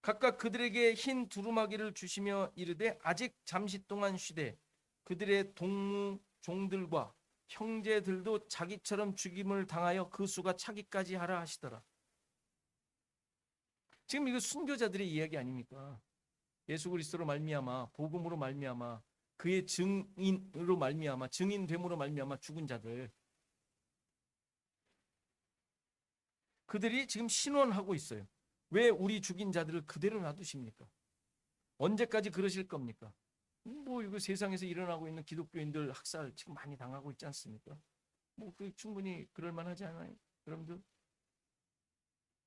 각각 그들에게 흰 두루마기를 주시며 이르되 아직 잠시 동안 쉬되 그들의 동무 종들과 형제들도 자기처럼 죽임을 당하여 그 수가 차기까지 하라 하시더라. 지금 이거 순교자들의 이야기 아닙니까? 예수 그리스도로 말미암아 복음으로 말미암아 그의 증인으로 말미암아 증인됨으로 말미암아 죽은 자들, 그들이 지금 신원하고 있어요. 왜 우리 죽인 자들을 그대로 놔두십니까? 언제까지 그러실 겁니까? 뭐 이거 세상에서 일어나고 있는 기독교인들 학살 지금 많이 당하고 있지 않습니까? 뭐 그 충분히 그럴 만하지 않아요? 여러분들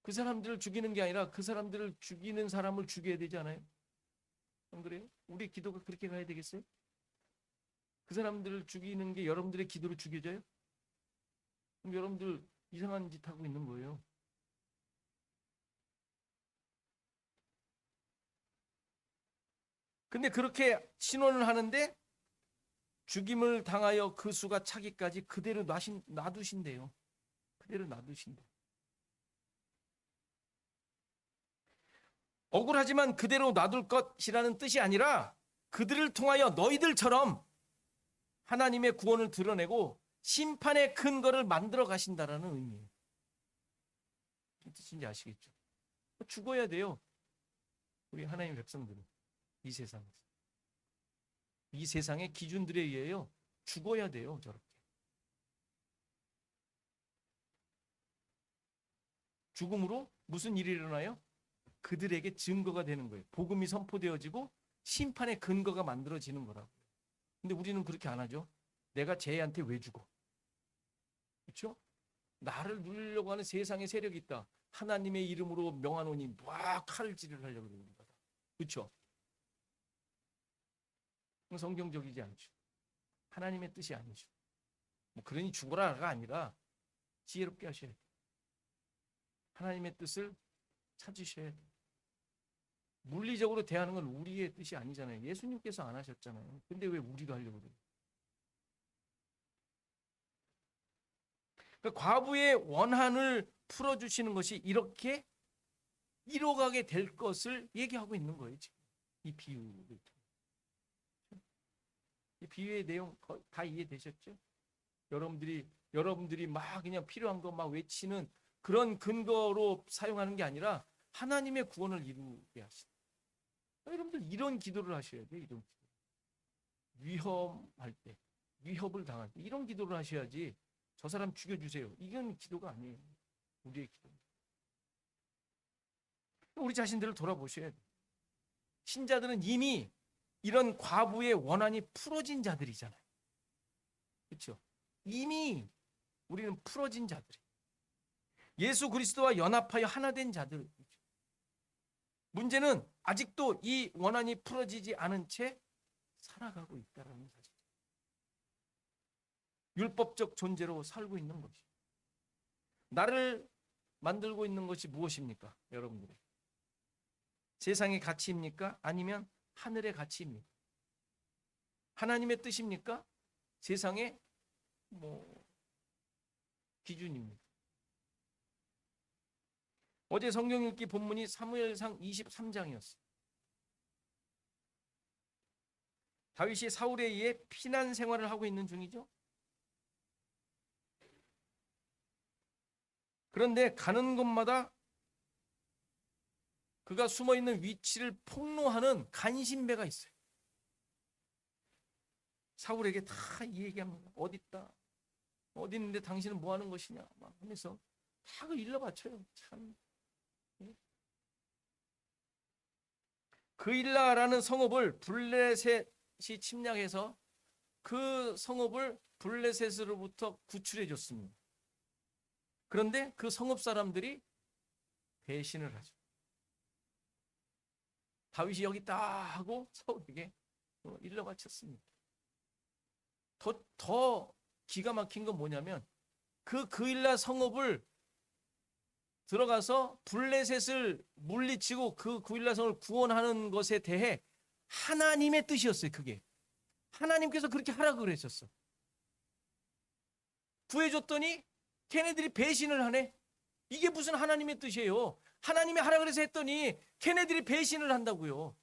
그 사람들을 죽이는 게 아니라 그 사람들을 죽이는 사람을 죽여야 되지 않아요? 안 그래요? 우리 기도가 그렇게 가야 되겠어요? 그 사람들을 죽이는 게 여러분들의 기도로 죽여져요? 그럼 여러분들 이상한 짓 하고 있는 거예요. 근데 그렇게 신원을 하는데 죽임을 당하여 그 수가 차기까지 그대로 놔두신대요. 그대로 놔두신대. 억울하지만 그대로 놔둘 것이라는 뜻이 아니라 그들을 통하여 너희들처럼 하나님의 구원을 드러내고 심판의 근거를 만들어 가신다라는 의미예요. 무슨 뜻인지 아시겠죠? 죽어야 돼요. 우리 하나님의 백성들은 이 세상에서. 이 세상의 기준들에 의해요. 죽어야 돼요. 저렇게. 죽음으로 무슨 일이 일어나요? 그들에게 증거가 되는 거예요. 복음이 선포되어지고 심판의 근거가 만들어지는 거라고요. 근데 우리는 그렇게 안 하죠. 내가 쟤한테 왜 죽어? 그렇죠? 나를 누리려고 하는 세상의 세력이 있다. 하나님의 이름으로 명하노니 막 칼질을 하려고 그래요. 우리가. 그렇죠? 성경적이지 않죠. 하나님의 뜻이 아니죠. 뭐 그러니 죽어라가 아니라 지혜롭게 하셔야 돼요. 하나님의 뜻을 찾으셔야 돼요. 물리적으로 대하는 건 우리의 뜻이 아니잖아요. 예수님께서 안 하셨잖아요. 근데 왜 우리가 하려고 그래요? 그러니까 과부의 원한을 풀어주시는 것이 이렇게 이뤄가게 될 것을 얘기하고 있는 거예요. 지금 이 비유를 통해. 이 비유의 내용 다 이해되셨죠? 여러분들이 막 그냥 필요한 거 막 외치는 그런 근거로 사용하는 게 아니라 하나님의 구원을 이루게 하시는. 여러분들 이런 기도를 하셔야 돼요. 이런 기도. 위험할 때, 위협을 당할 때 이런 기도를 하셔야지. 저 사람 죽여주세요. 이건 기도가 아니에요. 우리의 기도. 우리 자신들을 돌아보셔야 돼요. 신자들은 이미 이런 과부의 원한이 풀어진 자들이잖아요. 그렇죠? 이미 우리는 풀어진 자들이. 예수 그리스도와 연합하여 하나 된 자들. 문제는 아직도 이 원한이 풀어지지 않은 채 살아가고 있다는 사실. 율법적 존재로 살고 있는 것이. 나를 만들고 있는 것이 무엇입니까? 여러분들의 세상의 가치입니까? 아니면 하늘의 가치입니까? 하나님의 뜻입니까? 세상의 기준입니까? 어제 성경 읽기 본문이 사무엘상 23장이었어요. 다윗이 사울에 의해 피난 생활을 하고 있는 중이죠. 그런데 가는 곳마다 그가 숨어 있는 위치를 폭로하는 간신배가 있어요. 사울에게 다 이 얘기합니다. 어디 있다. 어디 있는데 당신은 뭐 하는 것이냐. 막 하면서 다 그 일러 바쳐요. 참. 그일라라는 성읍을 블레셋이 침략해서 그 성읍을 블레셋으로부터 구출해 줬습니다. 그런데 그 성읍 사람들이 배신을 하죠. 다윗이 여기 있다 하고 사울에게 일러 바쳤습니다. 더 기가 막힌 건 뭐냐면 그 그일라 성읍을 들어가서 블레셋을 물리치고 그 그일라 성을 구원하는 것에 대해 하나님의 뜻이었어요. 그게 하나님께서 그렇게 하라고 그러셨어. 구해줬더니 걔네들이 배신을 하네. 이게 무슨 하나님의 뜻이에요. 하나님이 하라 그래서 했더니 걔네들이 배신을 한다고요.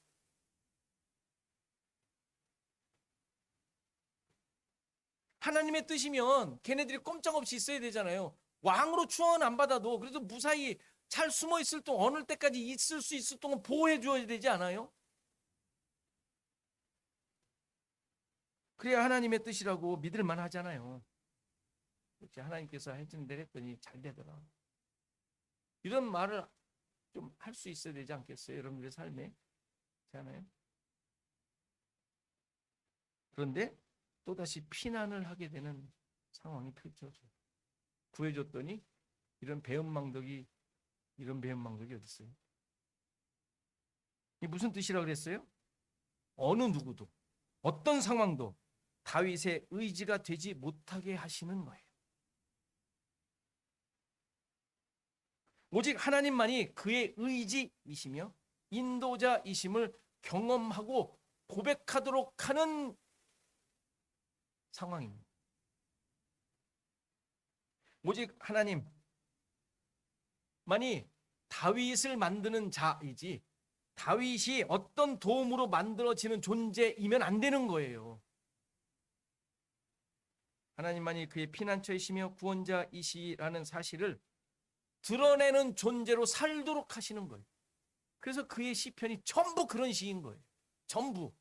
하나님의 뜻이면 걔네들이 꼼짝없이 있어야 되잖아요. 왕으로 추원 안 받아도 그래도 무사히 잘 숨어 있을 동안 어느 때까지 있을 수 있을 동안 보호해 줘야 되지 않아요? 그래야 하나님의 뜻이라고 믿을 만하잖아요. 그렇지, 하나님께서 해준 대로 했더니 잘 되더라. 이런 말을 좀 할 수 있어야 되지 않겠어요? 여러분들의 삶에. 그렇잖아요? 그런데 또다시 피난을 하게 되는 상황이 펼쳐져요. 구해줬더니 이런 배은망덕이 어디 있어요? 이게 무슨 뜻이라고 그랬어요? 어느 누구도 어떤 상황도 다윗의 의지가 되지 못하게 하시는 거예요. 오직 하나님만이 그의 의지이시며 인도자이심을 경험하고 고백하도록 하는 상황입니다. 오직 하나님만이 다윗을 만드는 자이지 다윗이 어떤 도움으로 만들어지는 존재이면 안 되는 거예요. 하나님만이 그의 피난처이시며 구원자이시라는 사실을 드러내는 존재로 살도록 하시는 거예요. 그래서 그의 시편이 전부 그런 시인 거예요. 전부.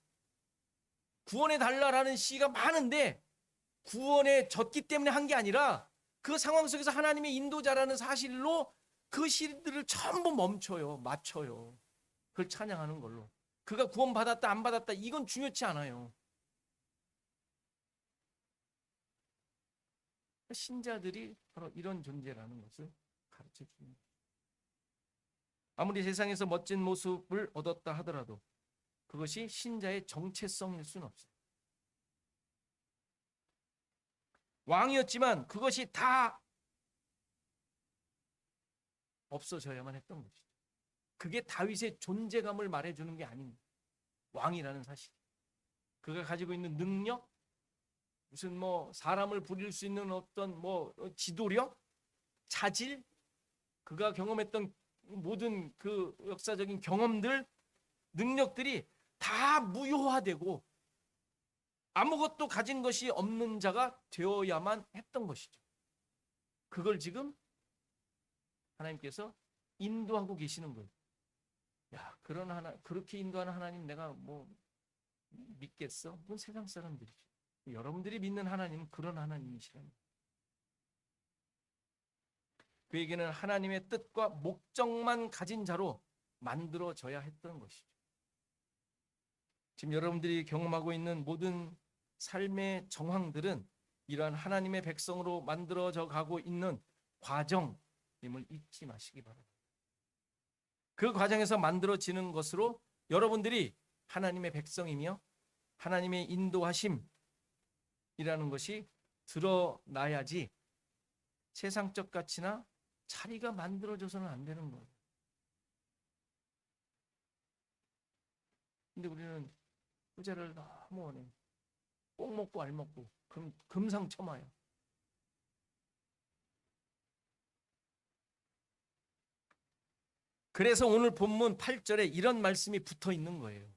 구원해 달라라는 시가 많은데 구원에 졌기 때문에 한 게 아니라 그 상황 속에서 하나님의 인도자라는 사실로 그 시들을 전부 멈춰요. 맞춰요. 그걸 찬양하는 걸로. 그가 구원받았다 안 받았다 이건 중요치 않아요. 신자들이 바로 이런 존재라는 것을 가르쳐 줍니다. 아무리 세상에서 멋진 모습을 얻었다 하더라도 그것이 신자의 정체성일 수는 없어요. 왕이었지만 그것이 다 없어져야만 했던 것이죠. 그게 다윗의 존재감을 말해주는 게 아닙니다. 왕이라는 사실. 그가 가지고 있는 능력, 무슨 사람을 부릴 수 있는 어떤 지도력, 자질, 그가 경험했던 모든 그 역사적인 경험들, 능력들이 다 무효화되고 아무것도 가진 것이 없는 자가 되어야만 했던 것이죠. 그걸 지금 하나님께서 인도하고 계시는 거예요. 야, 그렇게 인도하는 하나님 내가 믿겠어? 그건 세상 사람들이죠. 여러분들이 믿는 하나님은 그런 하나님이시라는 거예요. 그에게는 하나님의 뜻과 목적만 가진 자로 만들어져야 했던 것이죠. 지금 여러분들이 경험하고 있는 모든 삶의 정황들은 이러한 하나님의 백성으로 만들어져 가고 있는 과정임을 잊지 마시기 바랍니다. 그 과정에서 만들어지는 것으로 여러분들이 하나님의 백성이며 하나님의 인도하심이라는 것이 드러나야지 세상적 가치나 자리가 만들어져서는 안 되는 거예요. 근데 우리는 후자를 너무 원해. 꼭 먹고 알 먹고 금상첨화야. 그래서 오늘 본문 8절에 이런 말씀이 붙어 있는 거예요.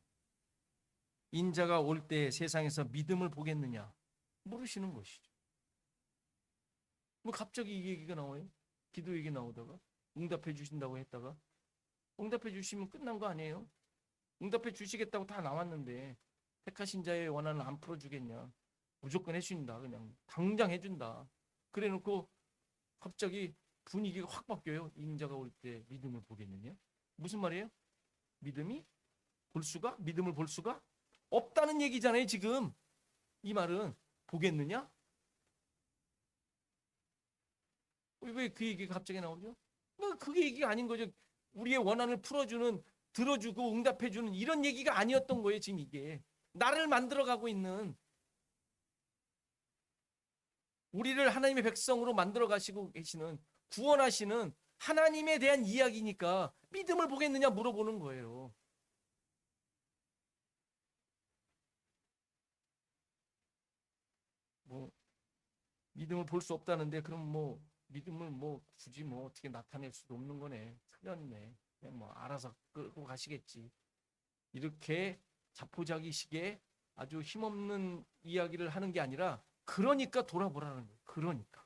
인자가 올 때 세상에서 믿음을 보겠느냐 물으시는 것이죠. 뭐 갑자기 이 얘기가 나와요? 기도 얘기 나오다가 응답해 주신다고 했다가 응답해 주시면 끝난 거 아니에요? 응답해 주시겠다고 다 나왔는데 택하신 자의 원한을 안 풀어주겠냐? 무조건 해준다. 그냥 당장 해준다. 그래놓고 갑자기 분위기가 확 바뀌어요. 인자가 올 때 믿음을 보겠느냐? 무슨 말이에요? 믿음을 볼 수가 없다는 얘기잖아요. 지금 이 말은 보겠느냐? 왜 그 얘기가 갑자기 나오죠? 그게 얘기가 아닌 거죠. 우리의 원한을 풀어주는, 들어주고 응답해주는 이런 얘기가 아니었던 거예요. 지금 이게 나를 만들어가고 있는, 우리를 하나님의 백성으로 만들어 가시고 계시는, 구원하시는 하나님에 대한 이야기니까 믿음을 보겠느냐 물어보는 거예요. 뭐 믿음을 볼 수 없다는데 그럼 뭐 믿음을 뭐 굳이 뭐 어떻게 나타낼 수도 없는 거네. 틀렸네. 그냥 뭐 알아서 끌고 가시겠지. 이렇게 자포자기식의 아주 힘없는 이야기를 하는 게 아니라, 그러니까 돌아보라는 거예요. 그러니까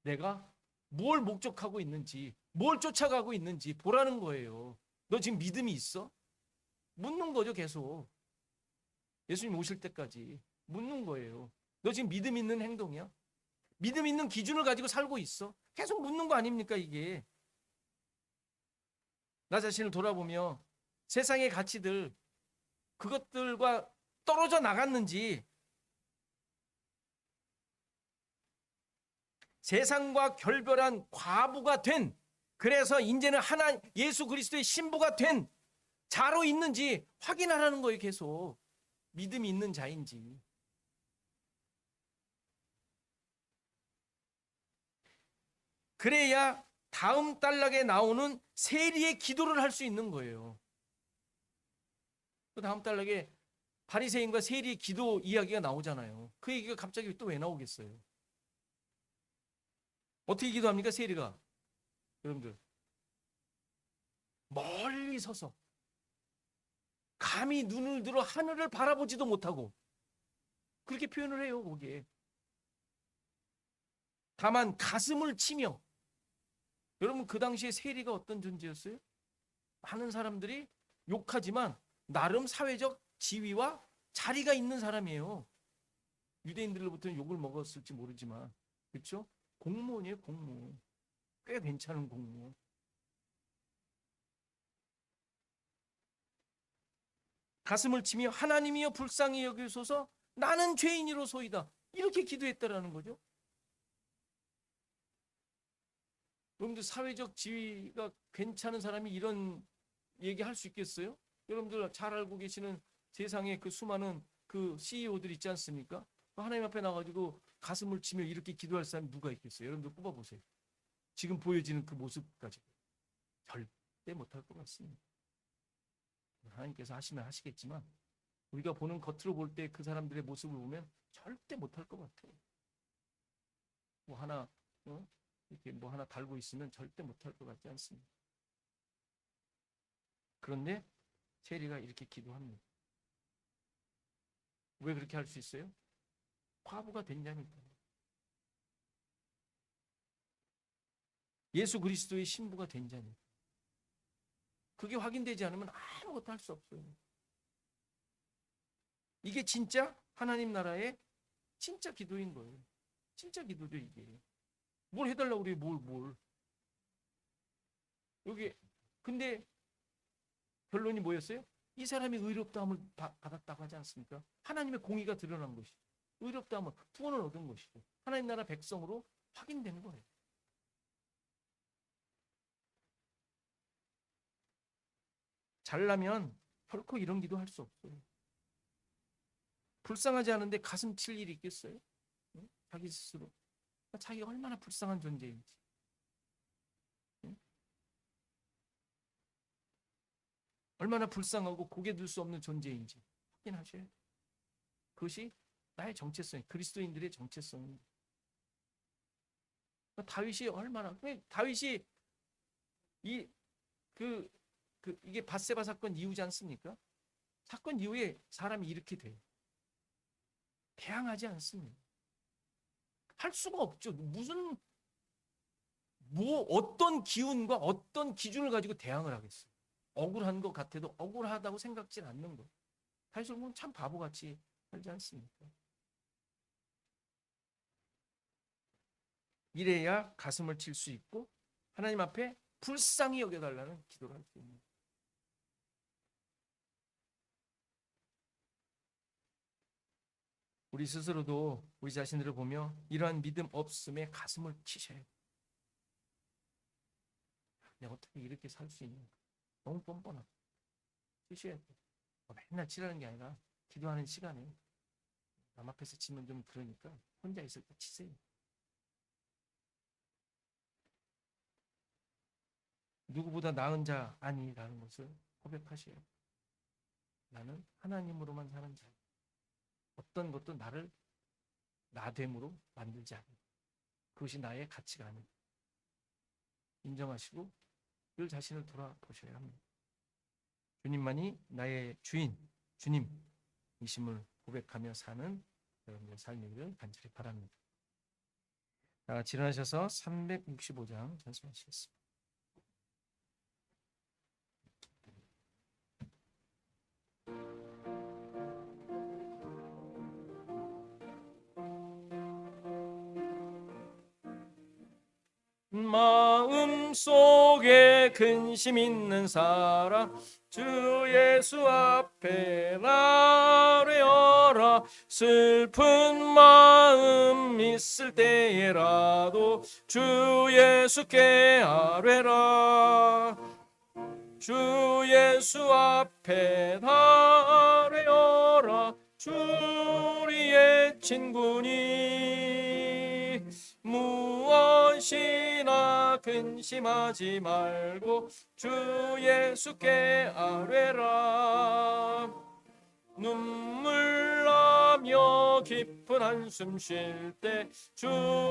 내가 뭘 목적하고 있는지, 뭘 쫓아가고 있는지 보라는 거예요. 너 지금 믿음이 있어? 묻는 거죠. 계속 예수님 오실 때까지 묻는 거예요. 너 지금 믿음 있는 행동이야? 믿음 있는 기준을 가지고 살고 있어? 계속 묻는 거 아닙니까 이게? 나 자신을 돌아보며 세상의 가치들, 그것들과 떨어져 나갔는지, 세상과 결별한 과부가 된, 그래서 이제는 예수 그리스도의 신부가 된 자로 있는지 확인하라는 거예요. 계속 믿음이 있는 자인지. 그래야 다음 단락에 나오는 세리의 기도를 할 수 있는 거예요. 그 다음 단락에 바리새인과 세리의 기도 이야기가 나오잖아요. 그 얘기가 갑자기 또 왜 나오겠어요? 어떻게 기도합니까 세리가? 여러분들 멀리 서서 감히 눈을 들어 하늘을 바라보지도 못하고 그렇게 표현을 해요. 거기에 다만 가슴을 치며. 여러분 그 당시에 세리가 어떤 존재였어요? 많은 사람들이 욕하지만 나름 사회적 지위와 자리가 있는 사람이에요. 유대인들로부터는 욕을 먹었을지 모르지만, 그렇죠? 공무원이에요. 공무원. 꽤 괜찮은 공무원. 가슴을 치며 하나님이여 불쌍히 여기소서 나는 죄인이로소이다. 이렇게 기도했다라는 거죠. 여러분들 사회적 지위가 괜찮은 사람이 이런 얘기할 수 있겠어요? 여러분들 잘 알고 계시는 세상에 그 수많은 그 CEO들 있지 않습니까? 하나님 앞에 나가지고 가슴을 치며 이렇게 기도할 사람이 누가 있겠어요? 여러분들 뽑아보세요. 지금 보여지는 그 모습까지 절대 못할 것 같습니다. 하나님께서 하시면 하시겠지만 우리가 보는 겉으로 볼 때 그 사람들의 모습을 보면 절대 못할 것 같아요. 뭐 하나 이렇게 뭐 하나 달고 있으면 절대 못할 것 같지 않습니다. 그런데 세리가 이렇게 기도합니다. 왜 그렇게 할 수 있어요? 과부가 됐냐니까. 예수 그리스도의 신부가 된자니까. 그게 확인되지 않으면 아무것도 할 수 없어요. 이게 진짜 하나님 나라의 진짜 기도인 거예요. 진짜 기도죠 이게. 뭘 해달라고 그래요? 뭘. 여기 근데 결론이 뭐였어요? 이 사람이 의롭다함을 받았다고 하지 않습니까? 하나님의 공의가 드러난 것이죠. 의롭다함을, 구원을 얻은 것이죠. 하나님 나라 백성으로 확인되는 거예요. 잘나면 결코 이런 기도 할 수 없어요. 불쌍하지 않은데 가슴 칠 일이 있겠어요? 응? 자기 스스로. 자기가 얼마나 불쌍한 존재인지. 응? 얼마나 불쌍하고 고개 들 수 없는 존재인지 확인하셔야 돼요. 그것이 나의 정체성이, 그리스도인들의 정체성입니다. 다윗이 얼마나, 다윗이 이 이게 밧세바 사건 이후지 않습니까? 사건 이후에 사람이 이렇게 돼요. 대항하지 않습니다. 할 수가 없죠. 어떤 기운과 어떤 기준을 가지고 대항을 하겠어요. 억울한 것 같아도 억울하다고 생각지 않는 거. 사실 보면 참 바보같이 살지 않습니까? 이래야 가슴을 칠 수 있고 하나님 앞에 불쌍히 여겨달라는 기도를 할 수 있는 거예요. 우리 스스로도 우리 자신들을 보며 이러한 믿음 없음에 가슴을 치셔야 돼요. 내가 어떻게 이렇게 살 수 있는가? 너무 뻔뻔하고 치셔야 돼요. 맨날 치라는 게 아니라 기도하는 시간에 남 앞에서 치면 좀 그러니까 혼자 있을 때 치세요. 누구보다 나은 자 아니라는 것을 고백하셔야 돼요. 나는 하나님으로만 사는 자예요. 어떤 것도 나를 나됨으로 만들지 않는 그것이 나의 가치가 아니다. 인정하시고 늘 자신을 돌아보셔야 합니다. 주님만이 나의 주인, 주님이심을 고백하며 사는 여러분의 삶이기를 간절히 바랍니다. 다 같이 일어나셔서 365장 찬송하시겠습니다. 마음속에 근심 있는 사람 주 예수 앞에 아뢰어라. 슬픈 마음 있을 때에라도 주 예수께 아뢰라. 주 예수 앞에 아뢰어라. 주 우리의 친구니 무엇이나 근심하지 말고 주 예수께 아뢰라. 눈물 나며 깊은 한숨 쉴 때 주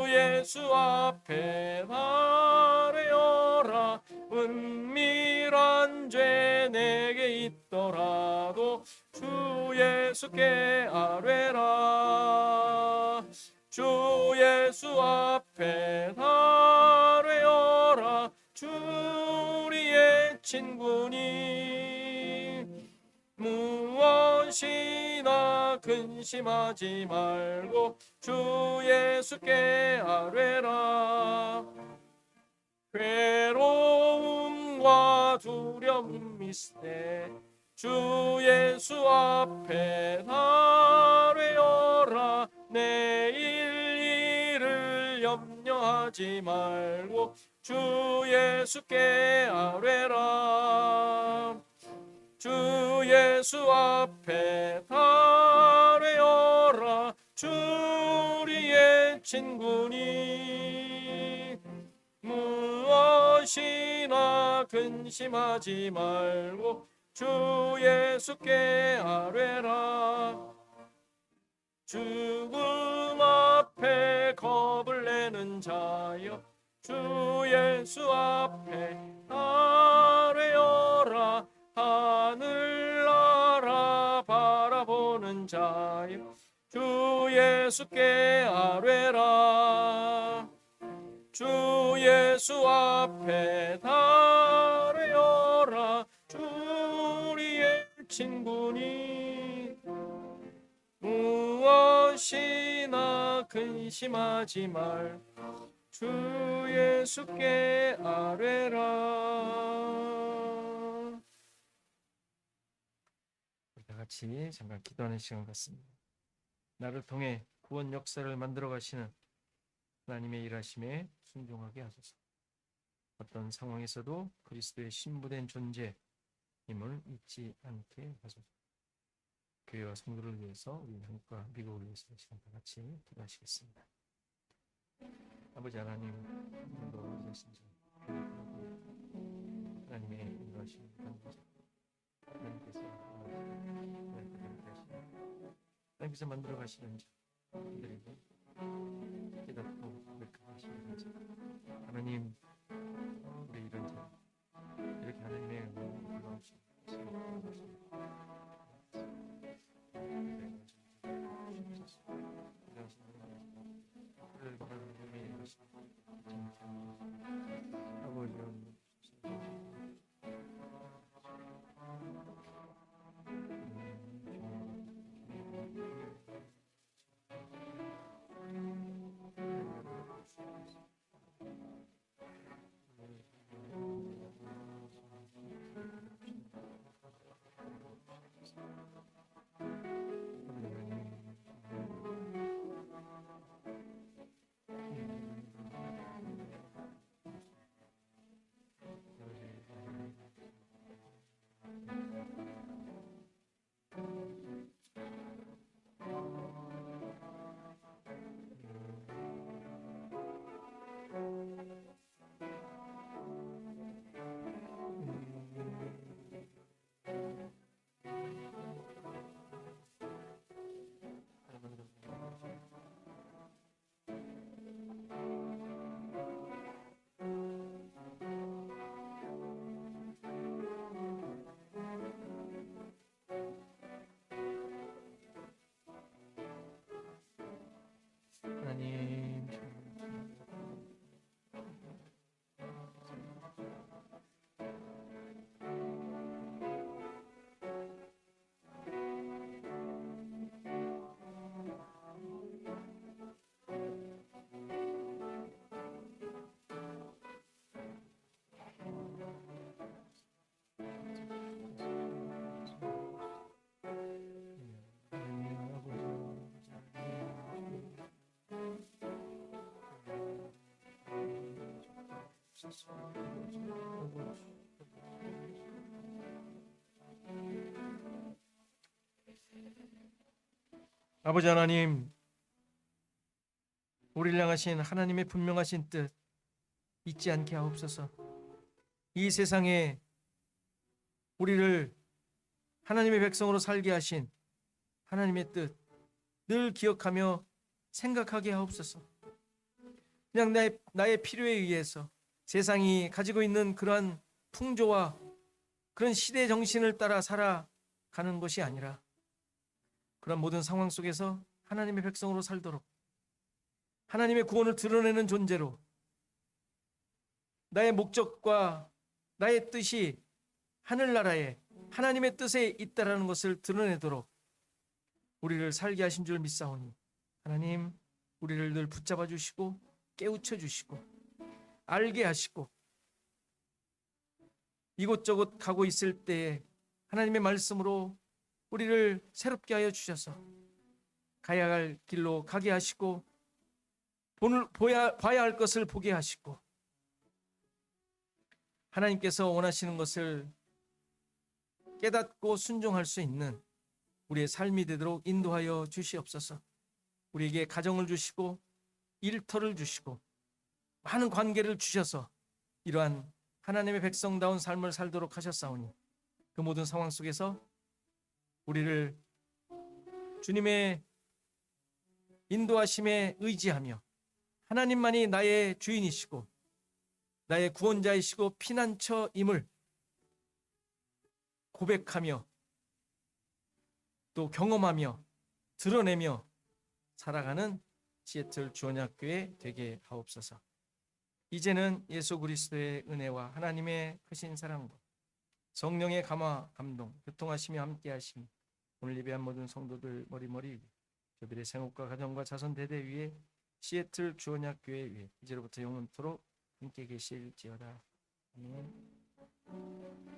예수 앞에 아뢰어라. 은밀한 죄 내게 있더라도 주 예수께 아뢰라. 주 예수 앞에 아뢰어라. 주 우리의 친구니 무엇이나 근심하지 말고 주 예수께 아뢰라. 괴로움과 두려움 있을 때 주 예수 앞에 아뢰어라. 내일 일을 염려하지 말고 주 예수께 아뢰라. 주 예수 앞에 아뢰어라. 주 우리의 친구니 무엇이나 근심하지 말고 주 예수께 아뢰라. 죽음 앞에 겁을 내는 자여 주 예수 앞에 아뢰어라. 하늘나라 바라보는 자여 주 예수께 아뢰라. 주 예수 앞에 아뢰어라. 주 우리의 친구니 무엇이나 근심하지 말 주 예수께 아뢰라. 다 같이 잠깐 기도하는 시간 같습니다. 나를 통해 구원 역사를 만들어 가시는 하나님의 일하심에 순종하게 하소서. 어떤 상황에서도 그리스도의 신부된 존재임을 잊지 않게 하소서. 교회와 성도를 위해서 우리 한국과 미국을 위해서 시간 다 같이 기도하시겠습니다. 아버지 하나님, 우리 자신 하나님의 인도하심을 하나님께서 만들어 가시는 분들에게 깨닫고 고백하시는 하나님, 우리 이런 자 이렇게 하나님 주옵소서. 아버지 하나님, 우리를 향하신 하나님의 분명하신 뜻 잊지 않게 하옵소서. 이 세상에 우리를 하나님의 백성으로 살게 하신 하나님의 뜻 늘 기억하며 생각하게 하옵소서. 그냥 나의 필요에 의해서 세상이 가지고 있는 그러한 풍조와 그런 시대 정신을 따라 살아가는 것이 아니라 그런 모든 상황 속에서 하나님의 백성으로 살도록 하나님의 구원을 드러내는 존재로 나의 목적과 나의 뜻이 하늘나라에 하나님의 뜻에 있다라는 것을 드러내도록 우리를 살게 하신 줄 믿사오니 하나님, 우리를 늘 붙잡아 주시고 깨우쳐 주시고 알게 하시고 이곳저곳 가고 있을 때에 하나님의 말씀으로 우리를 새롭게 하여 주셔서 가야 할 길로 가게 하시고 봐야 할 것을 보게 하시고 하나님께서 원하시는 것을 깨닫고 순종할 수 있는 우리의 삶이 되도록 인도하여 주시옵소서. 우리에게 가정을 주시고 일터를 주시고 많은 관계를 주셔서 이러한 하나님의 백성다운 삶을 살도록 하셨사오니 그 모든 상황 속에서 우리를 주님의 인도하심에 의지하며 하나님만이 나의 주인이시고 나의 구원자이시고 피난처임을 고백하며 또 경험하며 드러내며 살아가는 시애틀 주언약교회 되게 하옵소서. 이제는 예수 그리스도의 은혜와 하나님의 크신 사랑과 성령의 감화 감동 교통하시며 함께하시니 오늘 예배한 모든 성도들 머리머리 위에 저들의 생업과 가정과 자손 대대 위에 시애틀 주언약교회 위에 이제로부터 영원토록 함께 계실지어다. 아멘.